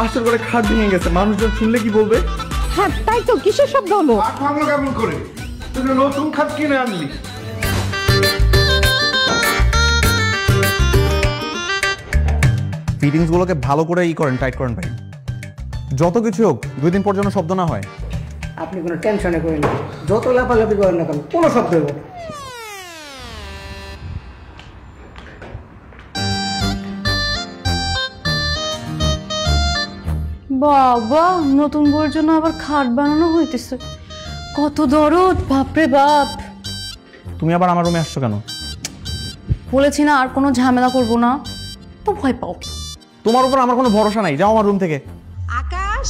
পাশের ঘরে খাট ভেঙে গেছে, মানুষজন শুনলে কি বলবে? হ্যাঁ তাই তো, কিসের শব্দ হলো? খাট ভাঙলো কেমন করে? তুই নতুন খাট কিনে আনলি। ফিটিংস গুলোকে ভালো করে করেন, টাইট করেন ভাই। যত কিছু হোক 2 দিন পর যেন শব্দ না হয়। আপনি কোনো টেনশনে করেন না, যত লাফালাফি করেন না কেন কোনো শব্দ হইব। বাবা, নতুন বউয়ের জন্য আবার খাট বানানো হইতেছে, কত দরদ, বাপরে বাপ। তুমি আবার আমার রুমে আসছো কেন? বলেছি না আর কোনো ঝামেলা করবো না, তো ভয় পাও। তোমার উপর আমার কোনো ভরসা নাই, যাও আমার রুম থেকে। আকাশ,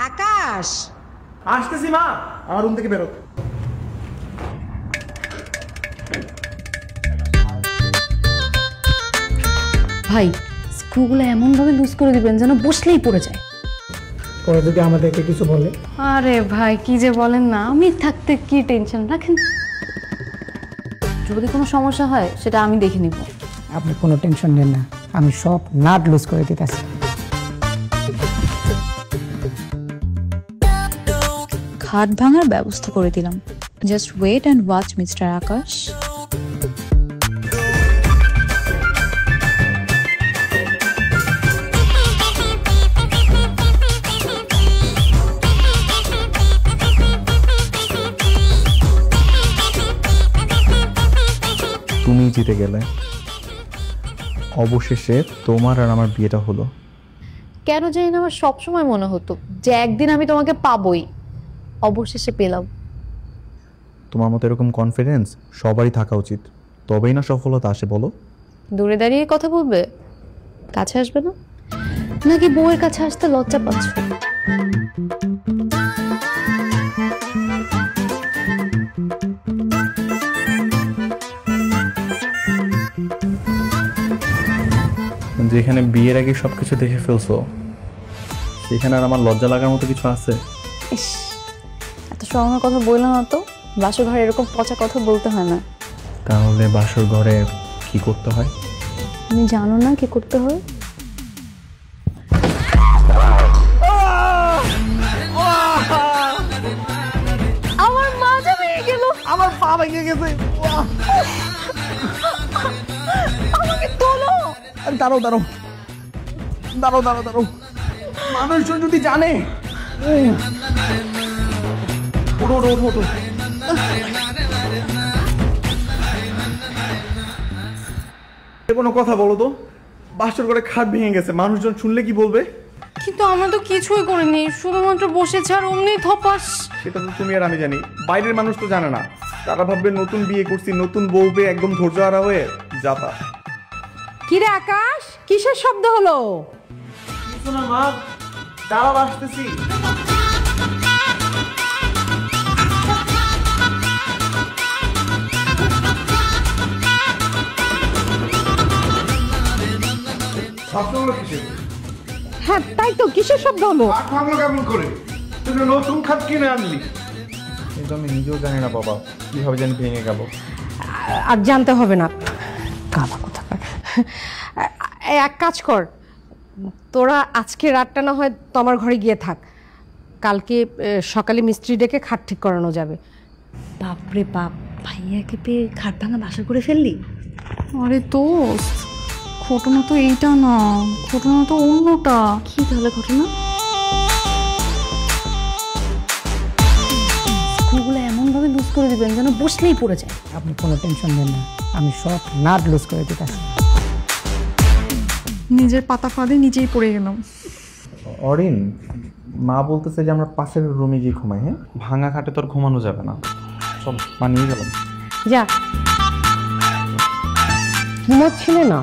আকাশ আসতেছি মা, আমার রুম থেকে বেরো। ভাই, স্ক্রুগুলো এমন ভাবে লুজ করে দিবেন যেন বসলেই পড়ে যায়। পরে যদি আমাদেরকে কিছু বলে? আরে ভাই কি যে বলেন না, আমি থাকতে কি টেনশন রাখেন। যদি কোনো সমস্যা হয় সেটা আমি দেখে নিব। আপনি কোনো টেনশন নেন না, আমি সব নাট লুজ করে দিতেছি। খাট ভাঙার ব্যবস্থা করে দিলাম, just wait and watch mister Akash. তুমি জিতে গেলে, অবশেষে তোমার আর আমার বিয়েটা হলো। কেন জানি না আমার সবসময় মনে হতো যে একদিন আমি তোমাকে পাবোই, অবশেষে পেলাম। তোমার মতো এরকম কনফিডেন্স সবারই থাকা উচিত, তবেই না সফলতা আসে বলো। দূরে দাঁড়িয়ে কথা বলবে, কাছে আসবে না? নাকি বউয়ের কাছে আসতে লজ্জা পাচ্ছ? যেখানে বিয়ের আগে সবকিছু দেখে ফেলছো, সেখানে আর আমার লজ্জা লাগার মতো কিছু আছে? ইস, এত শরমের কথা বললাম না তো। বাসর ঘরে এরকম পচা কথা বলতে হয় না। তাহলে বাসর ঘরে কি করতে হয়? তুমি জানো না কি করতে হয়? আমার মাজা ভেঙে গেল, আমার পা ভেঙে গেছে। আমাকে তোলো। দাঁড়াও দাঁড়াও দাঁড়াও দাঁড়াও দাঁড়াও, মানুষজন যদি জানে। ওঠো ওঠো ওঠো ওঠো। কোনো কথা বলো তো, বাসর ঘরে খাট ভেঙে গেছে, মানুষজন শুনলে কি বলবে? কিন্তু আমরা তো কিছুই করিনি, শুধুমাত্র বসেছে আর অমনি ধপাস। সেটা তো তুমি আর আমি জানি, বাইরের মানুষ তো জানে না। তারা ভাববে নতুন বিয়ে করছি, নতুন বউ পেয়ে একদম ধৈর্য হারা হয়ে যাতা। কিরে আকাশ, কিসের শব্দ হলো? কিছু না মা, দাঁড়াও আসতেছি। হ্যাঁ তাই তো, কিসের শব্দ হলো? খাট ভাঙলো কেমন করে? তুই নতুন খাট কিনে আনলি। কিন্তু আমি নিজেও জানি না বাবা, কিভাবে জানি ভেঙে গেল। আর জানতে হবে না, কালা কোথাকার। এক কাজ কর, তোরা আজকে রাতটা না হয় তোমার ঘরে গিয়ে থাক, কালকে সকালে মিস্ত্রি ডেকে খাট ঠিক করানো যাবে। বাপরে বাপ, ভাইয়াকে পেয়ে খাট ভাঙা বাসা করে ফেললি? আরে দোস্ত, ঘটনা তো এইটা না, ঘটনা তো অন্যটা। কি তাহলে ঘটনা? স্ক্রুগুলো এমন ভাবে লুজ করে দিবেন যেন বসলেই পড়ে যায়। আপনি কোনো টেনশন নেন না, আমি সব নাট লুজ করে দিতেছি। নিজের পাতা ফাঁদে নিজেই পড়ে গেলাম। অরিন, মা বলতেছে যে আমরা পাশের রুমে গিয়ে ঘুমাই। হ্যাঁ, ভাঙা খাটে তোর ঘুমানো যাবে না। চল, মা নিয়ে গেলাম। যা, ঘুমাচ্ছিলে না?